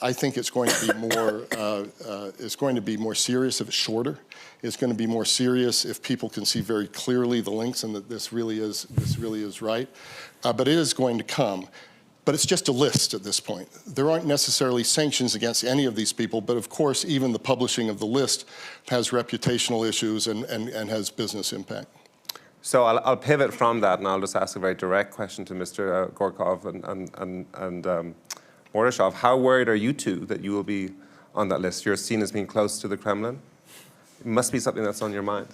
I think it's going to be more serious if it's shorter. It's going to be more serious if people can see very clearly the links and that this really is right. But it is going to come. But it's just a list at this point. There aren't necessarily sanctions against any of these people, but of course, even the publishing of the list has reputational issues and has business impact. So I'll pivot from that, and I'll just ask a very direct question to Mr. Gorkov and Mordashov. How worried are you two that you will be on that list? You're seen as being close to the Kremlin. It must be something that's on your mind.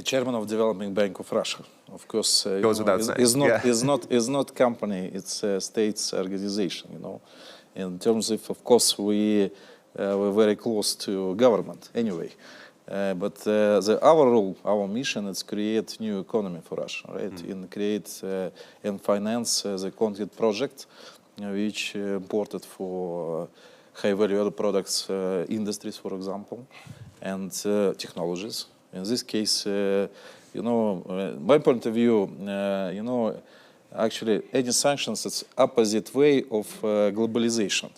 Chairman of Developing Bank of Russia, of course, goes without saying. is not company. It's a state's organization. In terms of course, we're very close to government anyway. But our role, our mission is create new economy for Russia, right? And create and finance the concrete project, which imported for high value-added products industries, for example, and technologies. In this case, my point of view, actually, any sanctions, it's opposite way of globalization,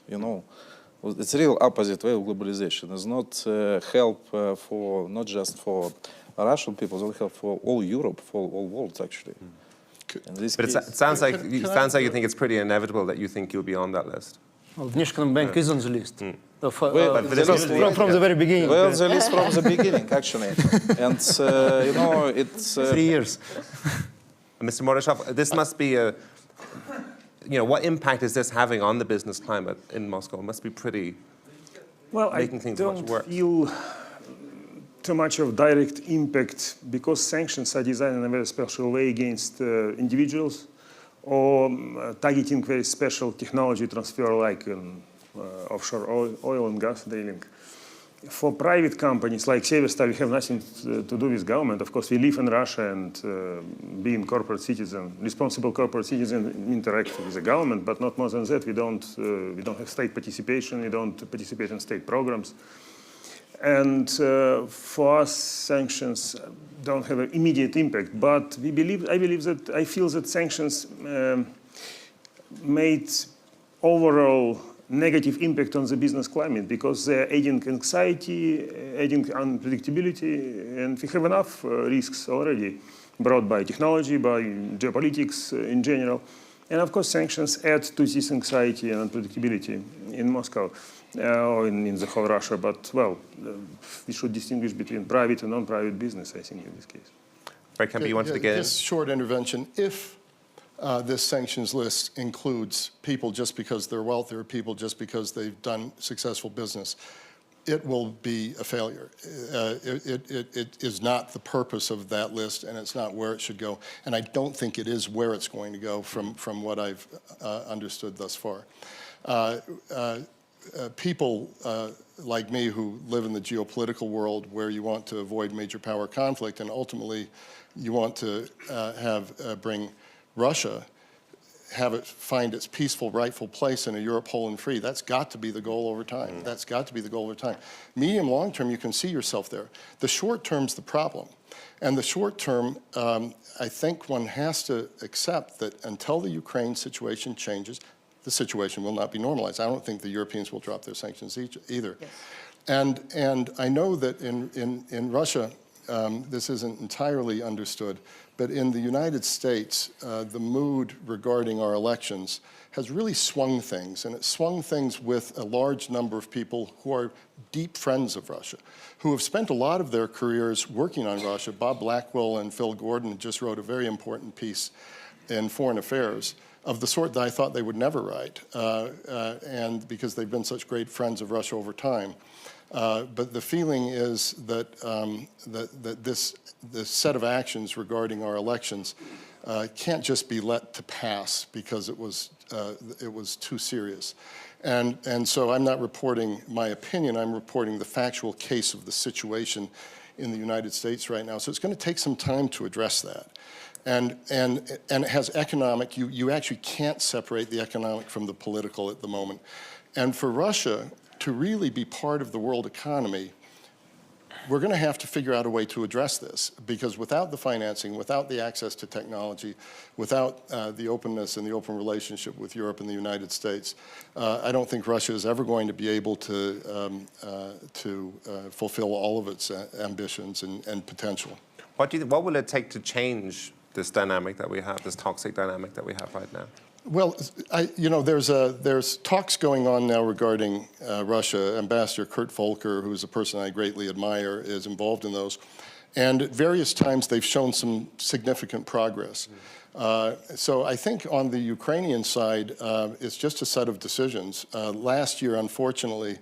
It's real opposite way of globalization. It's not help for, not just for Russian people, it's help for all Europe, for all world, actually. But it sounds like you think it's pretty inevitable that you think you'll be on that list. Well, Vnesheconombank is on the list. From the very beginning. Well, the list from the beginning, actually. And, it's... 3 years. Mr. Mordashov, this must be a... what impact is this having on the business climate in Moscow? It must be pretty... making things much worse. I don't feel too much of direct impact because sanctions are designed in a very special way against individuals or targeting very special technology transfer like in offshore oil and gas drilling. For private companies like Severstal, we have nothing to do with government. Of course, we live in Russia and being corporate citizen, responsible corporate citizen, interact with the government, but not more than that. We don't have state participation. We don't participate in state programs. And for us, sanctions don't have an immediate impact. But I feel that sanctions made overall negative impact on the business climate because they're adding anxiety, adding unpredictability, and we have enough risks already brought by technology, by geopolitics in general. And of course, sanctions add to this anxiety and unpredictability in Moscow or in the whole Russia. But, well, we should distinguish between private and non-private business, I think, in this case. Right, Kempe, you wanted to get in? Just short intervention. If this sanctions list includes people just because they're wealthy or people just because they've done successful business, it will be a failure. It is not the purpose of that list, and it's not where it should go. And I don't think it is where it's going to go from what I've understood thus far. People like me who live in the geopolitical world where you want to avoid major power conflict and ultimately you want to bring Russia, have it find its peaceful, rightful place in a Europe whole and free. That's got to be the goal over time. That's got to be the goal over time. Medium, long term, you can see yourself there. The short term's the problem. And the short term, I think one has to accept that until the Ukraine situation changes, the situation will not be normalized. I don't think the Europeans will drop their sanctions either. Yes. And I know that in Russia, this isn't entirely understood, but in the United States, the mood regarding our elections has really swung things, and it swung things with a large number of people who are deep friends of Russia, who have spent a lot of their careers working on Russia. Bob Blackwell and Phil Gordon just wrote a very important piece in Foreign Affairs of the sort that I thought they would never write, and because they've been such great friends of Russia over time. But the feeling is that, that this set of actions regarding our elections can't just be let to pass because it was too serious. And so I'm not reporting my opinion, I'm reporting the factual case of the situation in the United States right now. So it's going to take some time to address that. And it has economic, you actually can't separate the economic from the political at the moment. And for Russia to really be part of the world economy, we're going to have to figure out a way to address this, because without the financing, without the access to technology, without the openness and the open relationship with Europe and the United States, I don't think Russia is ever going to be able to fulfill all of its ambitions and potential. What will it take to change this dynamic that we have, this toxic dynamic that we have right now? Well, there's talks going on now regarding Russia. Ambassador Kurt Volker, who's a person I greatly admire, is involved in those. And at various times, they've shown some significant progress. So I think on the Ukrainian side, it's just a set of decisions. Last year, unfortunately,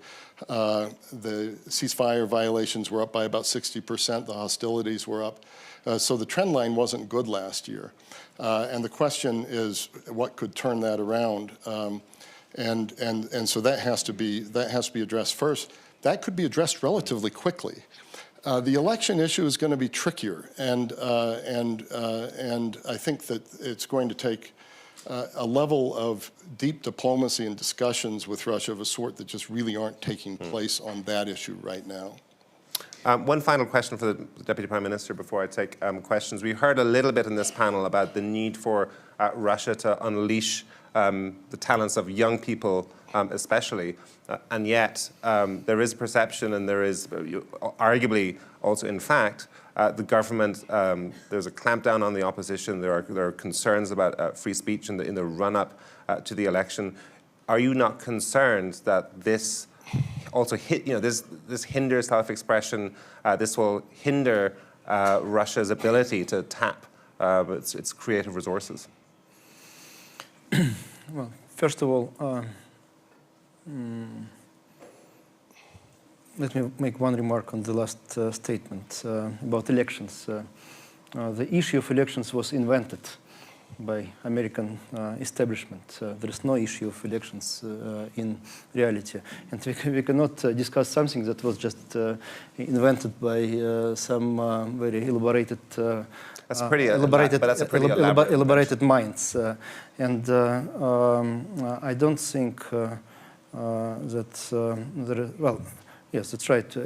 the ceasefire violations were up by about 60%. The hostilities were up. So the trend line wasn't good last year. And the question is, what could turn that around? And so that has to be addressed first. That could be addressed relatively quickly. The election issue is going to be trickier, and I think that it's going to take a level of deep diplomacy and discussions with Russia of a sort that just really aren't taking place on that issue right now. One final question for the Deputy Prime Minister before I take questions. We heard a little bit in this panel about the need for Russia to unleash the talents of young people especially, and yet there is perception, and there is arguably also in fact the government, there's a clampdown on the opposition, there are concerns about free speech in the run-up to the election. Are you not concerned that this also this hinders self-expression, this will hinder Russia's ability to tap its creative resources? Well, first of all, let me make one remark on the last statement about elections. The issue of elections was invented by American establishment. There is no issue of elections in reality. And we cannot discuss something that was just invented by some very elaborated elaborated minds. And I don't think that well, yes, that's right.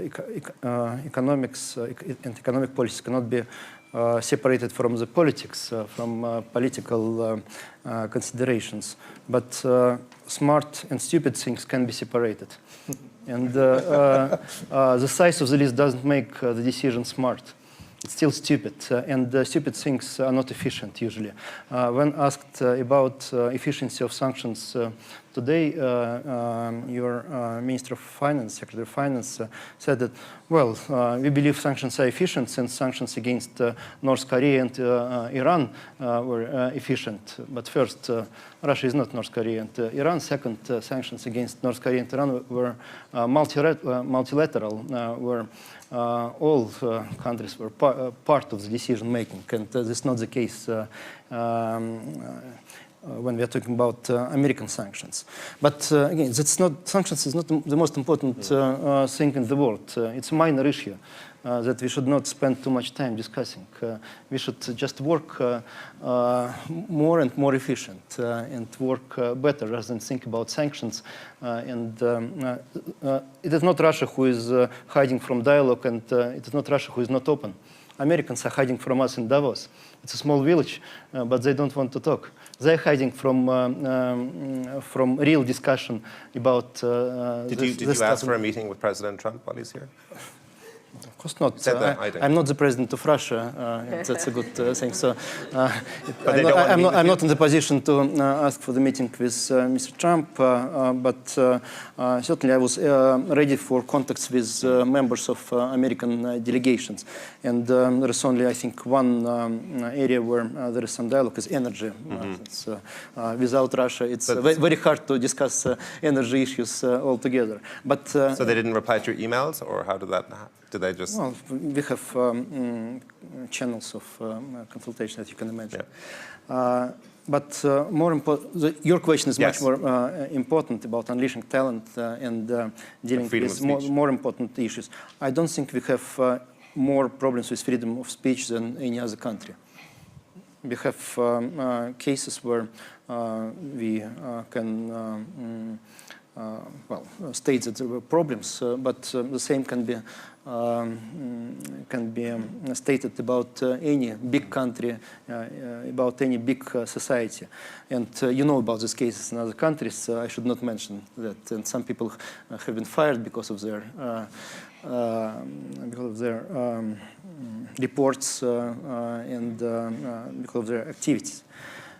Economics and economic policies cannot be separated from the politics, from political considerations. But smart and stupid things can be separated. And the size of the list doesn't make the decision smart. It's still stupid, and stupid things are not efficient usually. When asked about efficiency of sanctions today, your Minister of Finance, Secretary of Finance, said that, well, we believe sanctions are efficient since sanctions against North Korea and Iran were efficient. But first, Russia is not North Korea and Iran. Second, sanctions against North Korea and Iran were multilateral, where all countries were part of the decision-making, and this is not the case when we are talking about American sanctions. But again, sanctions is not the most important thing in the world. It's a minor issue that we should not spend too much time discussing. We should just work more and more efficient and work better rather than think about sanctions. And it is not Russia who is hiding from dialogue, and it is not Russia who is not open. Americans are hiding from us in Davos. It's a small village, but they don't want to talk. They're hiding from real discussion about. Did you ask for a meeting with President Trump while he's here? Of course not. I'm not the president of Russia. That's a good thing. So I'm not in the position to ask for the meeting with Mr. Trump, but certainly I was ready for contacts with members of American delegations. And there is only, I think, one area where there is some dialogue is energy. Without Russia, it's very hard to discuss energy issues altogether. But so they didn't reply to your emails, or how did that happen? Did they just? Well, we have channels of consultation, as you can imagine. Yeah. But more important, your question is much more important about unleashing talent and dealing with more important issues. I don't think we have more problems with freedom of speech than any other country. We have cases where we can states that there were problems, but the same can be stated about any big country, about any big society. And you know about these cases in other countries. I should not mention that. And some people have been fired because of their reports and because of their activities.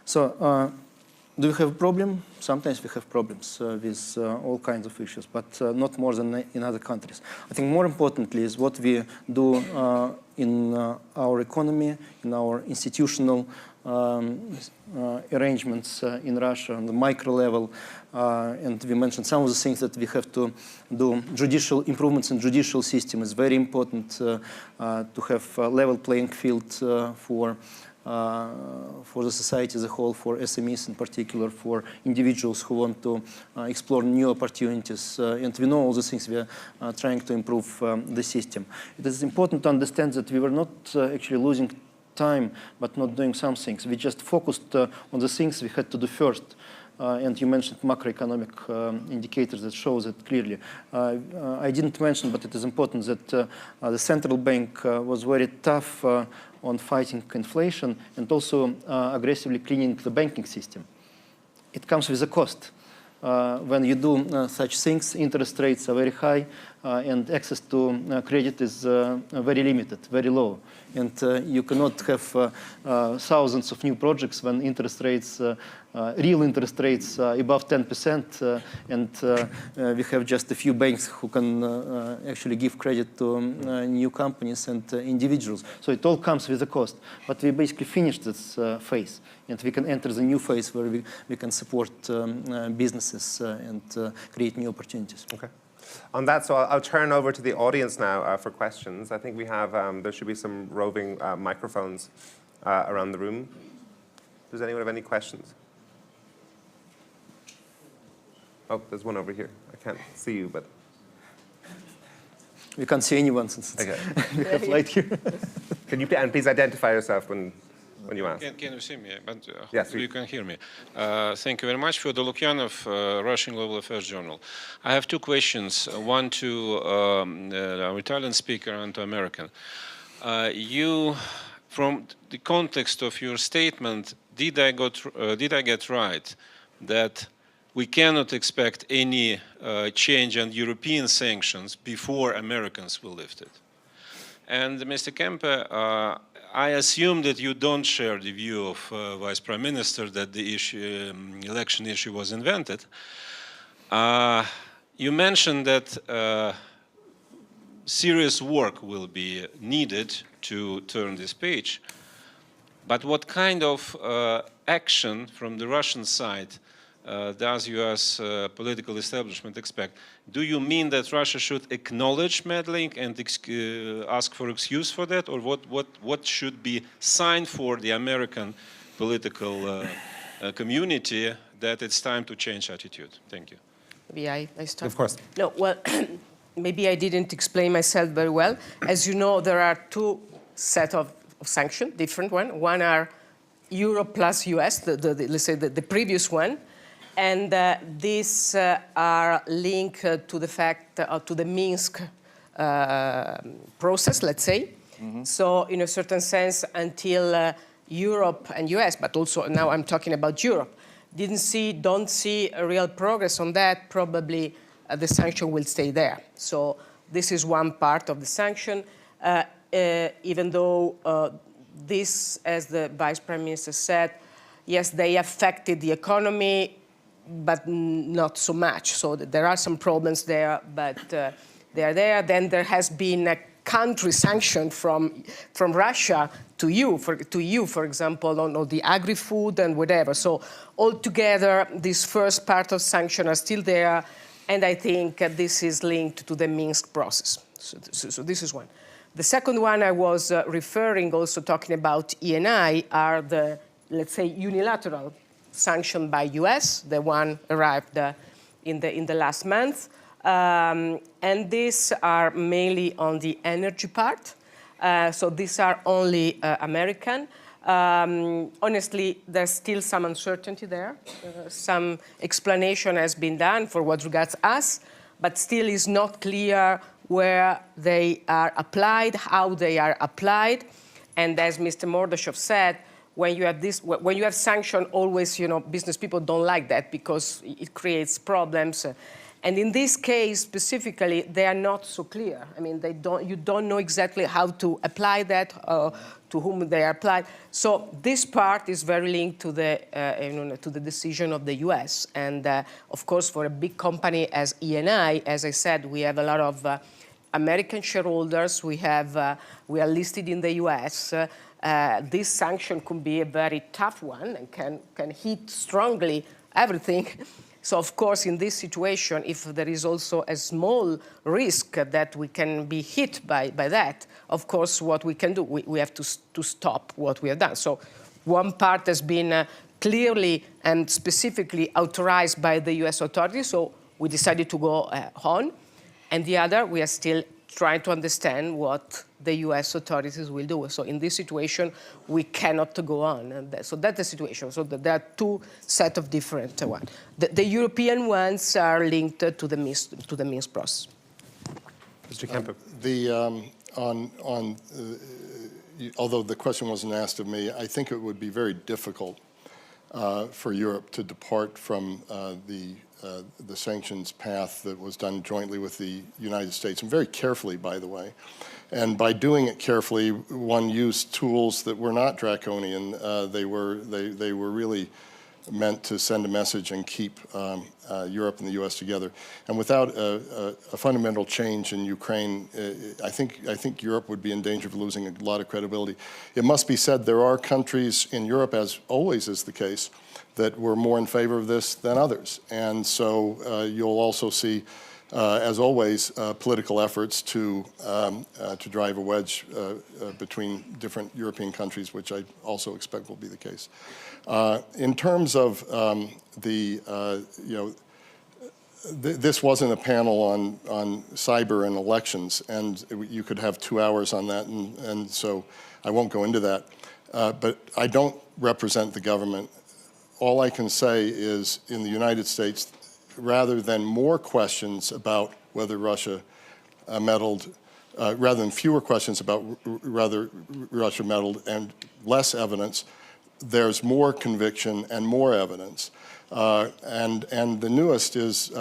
So do we have a problem? Sometimes we have problems with all kinds of issues, but not more than in other countries. I think more importantly is what we do in our economy, in our institutional arrangements in Russia on the micro level. And we mentioned some of the things that we have to do. Judicial improvements in judicial system is very important to have a level playing field for the society as a whole, for SMEs in particular, for individuals who want to explore new opportunities. And we know all the things we are trying to improve the system. It is important to understand that we were not actually losing time, but not doing some things. We just focused on the things we had to do first. And you mentioned macroeconomic indicators that show that clearly. I didn't mention, but it is important that the central bank was very tough on fighting inflation and also aggressively cleaning the banking system. It comes with a cost. When you do such things, interest rates are very high and access to credit is very limited, very low. And you cannot have thousands of new projects when interest rates, real interest rates above 10%, and we have just a few banks who can actually give credit to new companies and individuals. So it all comes with a cost. But we basically finished this phase, and we can enter the new phase where we can support businesses and create new opportunities. Okay. On that, so I'll turn over to the audience now for questions. I think we have, there should be some roving microphones around the room. Does anyone have any questions? Oh, there's one over here. I can't see you, but... We can't see anyone since okay. we have light here. Can you please identify yourself when you ask? Can you see me? But yes, you can hear me. Thank you very much. Fyodor Lukyanov, Russian Global Affairs Journal. I have two questions, one to our Italian speaker and to American. From the context of your statement, did I get right that we cannot expect any change on European sanctions before Americans will lift it? And Mr. Kempe, I assume that you don't share the view of Vice Prime Minister that the election issue was invented. You mentioned that serious work will be needed to turn this page. But what kind of action from the Russian side does U.S. Political establishment expect? Do you mean that Russia should acknowledge meddling and ask for excuse for that, or what should be signed for the American political community that it's time to change attitude? Thank you. Maybe I start? Of course. No, well, maybe I didn't explain myself very well. As you know, there are two sets of sanctions, different ones. One are Europe plus US, let's say the previous one. And these are linked to the fact, to the Minsk process, let's say. Mm-hmm. So in a certain sense, until Europe and US, but also now I'm talking about Europe, don't see a real progress on that, probably the sanction will stay there. So this is one part of the sanction, even though this, as the Vice Prime Minister said, yes, they affected the economy, but not so much. So there are some problems there, but they are there. Then there has been a country sanction from Russia to you, for example, on the agri-food and whatever. So altogether, this first part of sanction are still there, and I think this is linked to the Minsk process. So this is one. The second one I was referring, also talking about ENI, are the, let's say, unilateral sanctioned by US. The one arrived in the last month. And these are mainly on the energy part. So these are only American. Honestly, there's still some uncertainty there. Some explanation has been done for what regards us, but still is not clear where they are applied, how they are applied. And as Mr. Mordashov said, when you have sanction, always, business people don't like that because it creates problems. And in this case specifically, they are not so clear. I mean, you don't know exactly how to apply that, to whom they are applied. So this part is very linked to the decision of the US. And of course, for a big company as ENI, as I said, we have a lot of American shareholders. We are listed in the US. This sanction could be a very tough one and can hit strongly everything. So of course, in this situation, if there is also a small risk that we can be hit by that, of course, what we can do, we have to stop what we have done. So one part has been clearly and specifically authorized by the US authorities, so we decided to go on. And the other, we are still trying to understand what the US authorities will do. So in this situation, we cannot go on. And so that's the situation. So there are two sets of different ones. The European ones are linked to the Minsk process. Mr. Kempe. Although the question wasn't asked of me, I think it would be very difficult for Europe to depart from the sanctions path that was done jointly with the United States, and very carefully, by the way. And by doing it carefully, one used tools that were not draconian. They were really meant to send a message and keep Europe and the U.S. together. And without a fundamental change in Ukraine, I think Europe would be in danger of losing a lot of credibility. It must be said there are countries in Europe, as always is the case, that were more in favor of this than others. And so you'll also see, as always, political efforts to drive a wedge between different European countries, which I also expect will be the case. In terms of this wasn't a panel on cyber and elections, and you could have 2 hours on that, and so I won't go into that. But I don't represent the government. All I can say is, in the United States, rather than more questions about whether Russia meddled, rather than fewer questions about whether Russia meddled and less evidence, there's more conviction and more evidence. And the newest is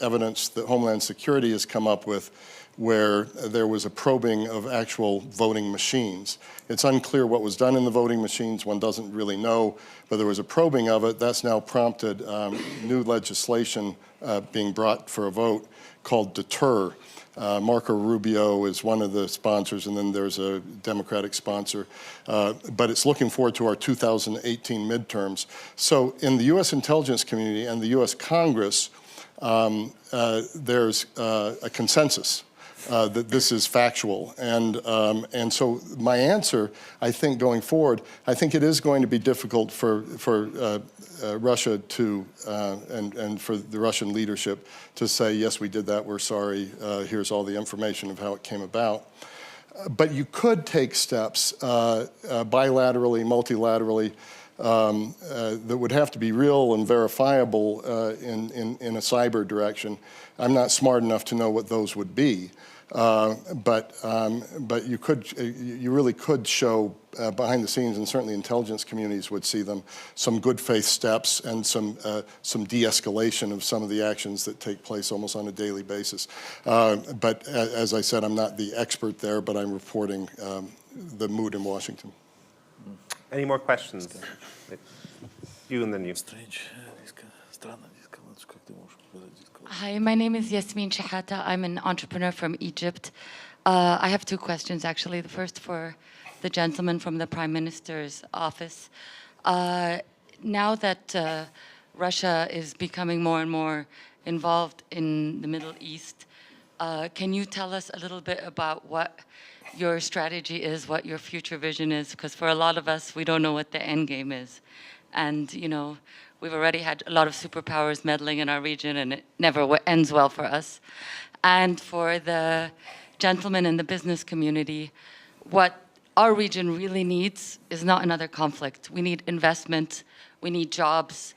evidence that Homeland Security has come up with, where there was a probing of actual voting machines. It's unclear what was done in the voting machines. One doesn't really know, but there was a probing of it. That's now prompted new legislation being brought for a vote called Deter. Marco Rubio is one of the sponsors, and then there's a Democratic sponsor. But it's looking forward to our 2018 midterms. So in the U.S. intelligence community and the U.S. Congress, there's a consensus that this is factual. And so my answer, I think, going forward, I think it is going to be difficult for Russia to, and for the Russian leadership to say, yes, we did that, we're sorry, here's all the information of how it came about. But you could take steps bilaterally, multilaterally, that would have to be real and verifiable in a cyber direction. I'm not smart enough to know what those would be, but you really could show behind the scenes, and certainly intelligence communities would see them, some good faith steps and some de-escalation of some of the actions that take place almost on a daily basis. But as I said, I'm not the expert there, but I'm reporting the mood in Washington. Any more questions? You and then you. Hi, my name is Yasmin Shahata. I'm an entrepreneur from Egypt. I have two questions, actually. The first for the gentleman from the Prime Minister's office. Now that Russia is becoming more and more involved in the Middle East, can you tell us a little bit about what your strategy is, what your future vision is? Because for a lot of us, we don't know what the end game is. And, you know, we've already had a lot of superpowers meddling in our region, and it never ends well for us. And for the gentlemen in the business community, what our region really needs is not another conflict. We need investment, we need jobs.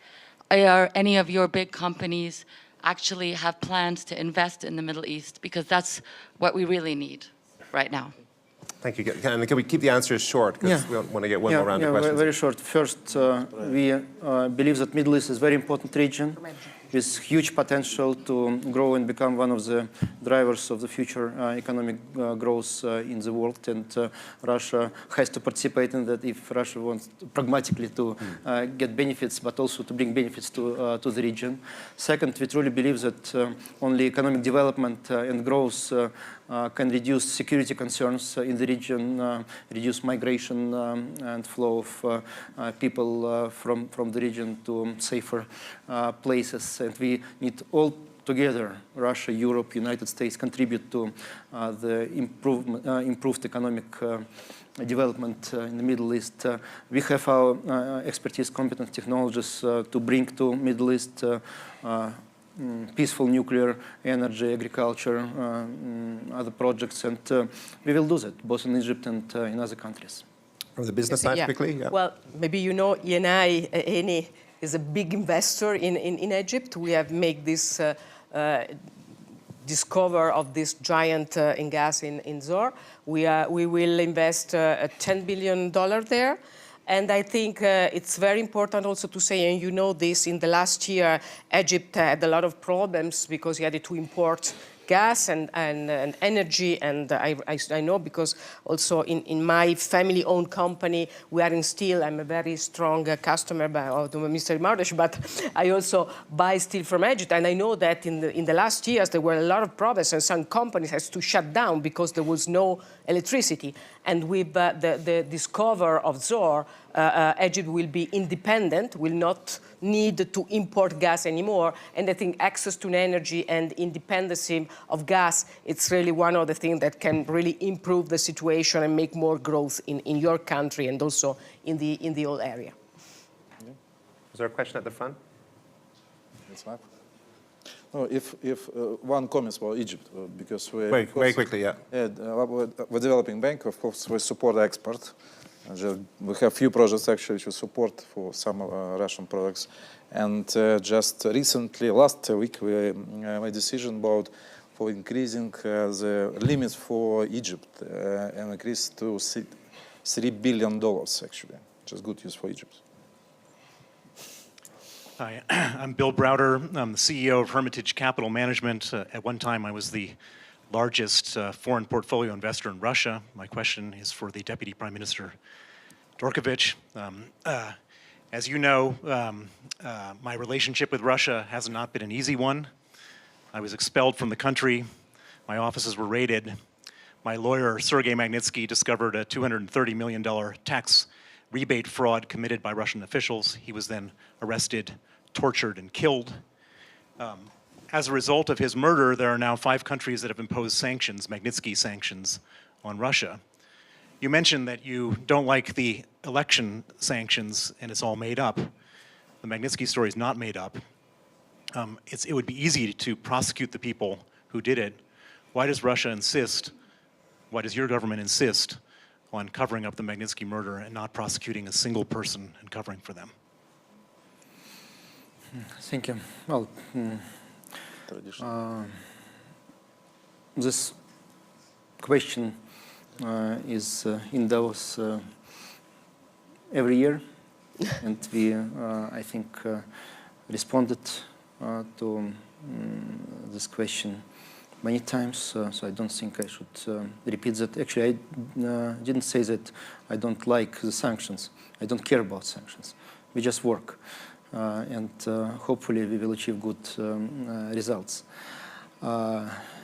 Are any of your big companies actually have plans to invest in the Middle East? Because that's what we really need right now. Thank you. Can we keep the answers short? Because we want to get one more round of questions. Very short. First, we believe that Middle East is a very important region with huge potential to grow and become one of the drivers of the future economic growth in the world. And Russia has to participate in that if Russia wants pragmatically to get benefits, but also to bring benefits to the region. Second, we truly believe that only economic development and growth can reduce security concerns in the region, reduce migration and flow of people from the region to safer places. And we need all together, Russia, Europe, United States, contribute to the improved economic development in the Middle East. We have our expertise, competence, technologies to bring to Middle East peaceful nuclear energy, agriculture, other projects, and we will do that, both in Egypt and in other countries. From the business side, quickly? Yeah. Well, maybe you know, Eni is a big investor in Egypt. We have made this discover of this giant in gas in Zohr. We will invest $10 billion there. And I think it's very important also to say, and you know this, in the last year, Egypt had a lot of problems because he had to import gas and energy. And I know because also in my family-owned company, we are in steel. I'm a very strong customer of Mr. Mordashov, but I also buy steel from Egypt. And I know that in the last years, there were a lot of problems and some companies had to shut down because there was no electricity. And with the discovery of Zohr, Egypt will be independent, will not need to import gas anymore. And I think access to energy and independence of gas, it's really one of the things that can really improve the situation and make more growth in your country and also in the whole area. Is there a question at the front? It's not. No, if one comment for Egypt, because we very quickly, yeah. We're developing bank, of course, we support export. We have few projects actually to support for some Russian products, and just recently, last week, we made a decision about for increasing the limits for Egypt and increase to $3 billion actually, which is good news for Egypt. Hi, I'm Bill Browder. I'm the CEO of Hermitage Capital Management. At one time, I was the largest foreign portfolio investor in Russia. My question is for the Deputy Prime Minister Dvorkovich. As you know, my relationship with Russia has not been an easy one. I was expelled from the country. My offices were raided. My lawyer, Sergey Magnitsky, discovered a $230 million tax rebate fraud committed by Russian officials. He was then arrested, tortured, and killed. As a result of his murder, there are now 5 countries that have imposed sanctions, Magnitsky sanctions, on Russia. You mentioned that you don't like the election sanctions and it's all made up. The Magnitsky story is not made up. It would be easy to prosecute the people who did it. Why does Russia insist, why does your government insist on covering up the Magnitsky murder and not prosecuting a single person and covering for them? Thank you. Well, this question is in Davos every year, and we, I think, responded to this question many times, so I don't think I should repeat that. Actually, I didn't say that I don't like the sanctions. I don't care about sanctions. We just work, and hopefully we will achieve good results.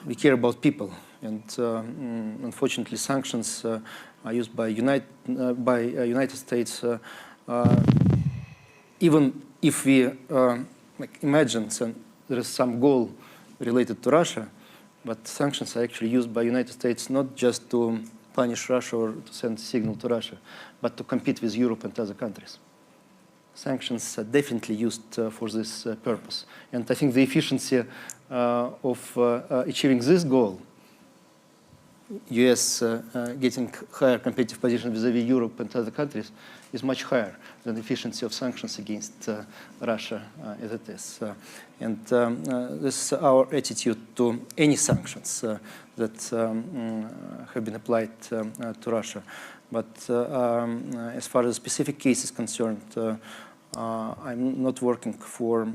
We care about people, and unfortunately, sanctions are used by United States. Even if we imagine there is some goal related to Russia, but sanctions are actually used by United States not just to punish Russia or to send a signal to Russia, but to compete with Europe and other countries. Sanctions are definitely used for this purpose. And I think the efficiency of achieving this goal US getting higher competitive position vis-à-vis Europe and other countries is much higher than the efficiency of sanctions against Russia as it is. And this is our attitude to any sanctions that have been applied to Russia. But as far as specific case is concerned, I'm not working for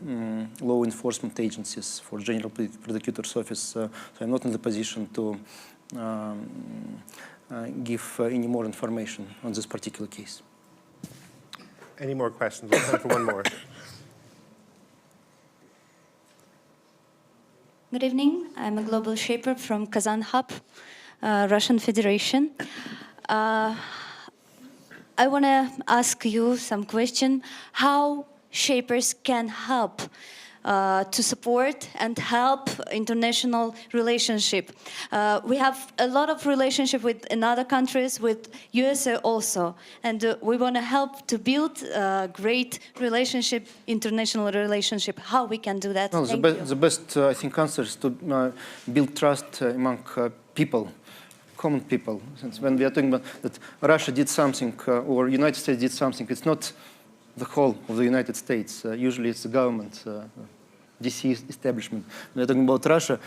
law enforcement agencies, for General Prosecutor's Office, so I'm not in the position to give any more information on this particular case. Any more questions? We'll have time for one more. Good evening. I'm a global shaper from Kazan Hub, Russian Federation. I want to ask you some question. How shapers can help to support and help international relationship? We have a lot of relationship with other countries, with USA also, and we want to help to build a great relationship, international relationship. How we can do that? Well, the best, I think, answer is to build trust among people. Common people. Since when we are talking about that Russia did something or United States did something, it's not the whole of the United States. Usually it's the government, DC establishment. When we're talking about Russia,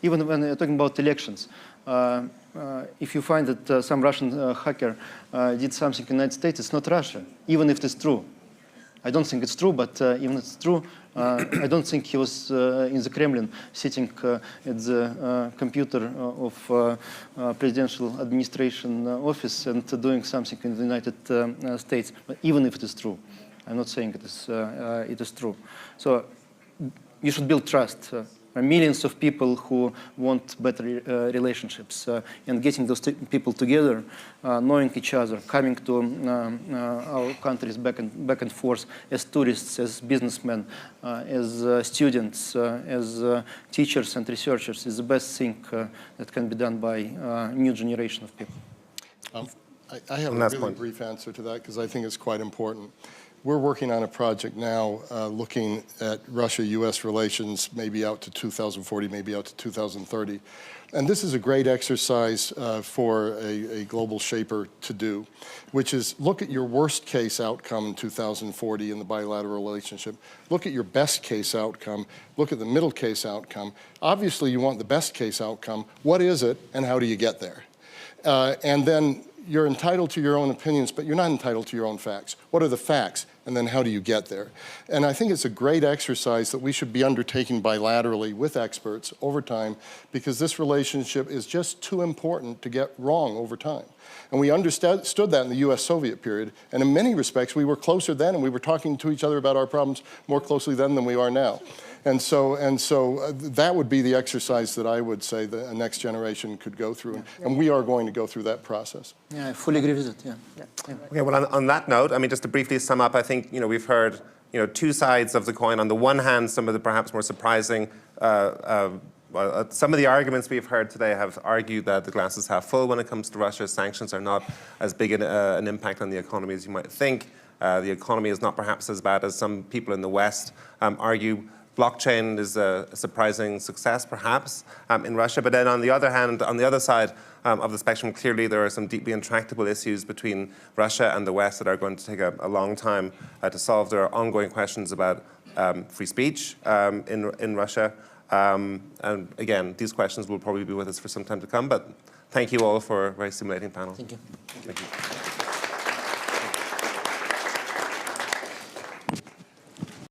even when we're talking about elections, if you find that some Russian hacker did something in the United States, it's not Russia, even if it's true. I don't think it's true, but even if it's true, I don't think he was in the Kremlin sitting at the computer of presidential administration office and doing something in the United States, but even if it is true. I'm not saying it is true. So you should build trust. Millions of people who want better relationships and getting those people together, knowing each other, coming to our countries back and forth as tourists, as businessmen, as students, as teachers and researchers is the best thing that can be done by a new generation of people. I have a really brief answer to that because I think it's quite important. We're working on a project now looking at Russia-US relations maybe out to 2040, maybe out to 2030. And this is a great exercise for a global shaper to do, which is look at your worst case outcome in 2040 in the bilateral relationship. Look at your best case outcome. Look at the middle case outcome. Obviously, you want the best case outcome. What is it and how do you get there? And then you're entitled to your own opinions, but you're not entitled to your own facts. What are the facts? And then how do you get there? And I think it's a great exercise that we should be undertaking bilaterally with experts over time because this relationship is just too important to get wrong over time. And we understood that in the US-Soviet period. And in many respects, we were closer then and we were talking to each other about our problems more closely then than we are now. And so that would be the exercise that I would say the next generation could go through. And we are going to go through that process. Yeah, I fully agree with it, yeah. Okay, well, on that note, I mean, just to briefly sum up, I think, we've heard, two sides of the coin. On the one hand, some of the perhaps more surprising, some of the arguments we've heard today have argued that the glass is half full when it comes to Russia. Sanctions are not as big an impact on the economy as you might think. The economy is not perhaps as bad as some people in the West argue. Blockchain is a surprising success, perhaps, in Russia. But then on the other hand, on the other side of the spectrum, clearly there are some deeply intractable issues between Russia and the West that are going to take a long time to solve. There are ongoing questions about free speech in Russia. And again, these questions will probably be with us for some time to come. But thank you all for a very stimulating panel. Thank you. Thank you.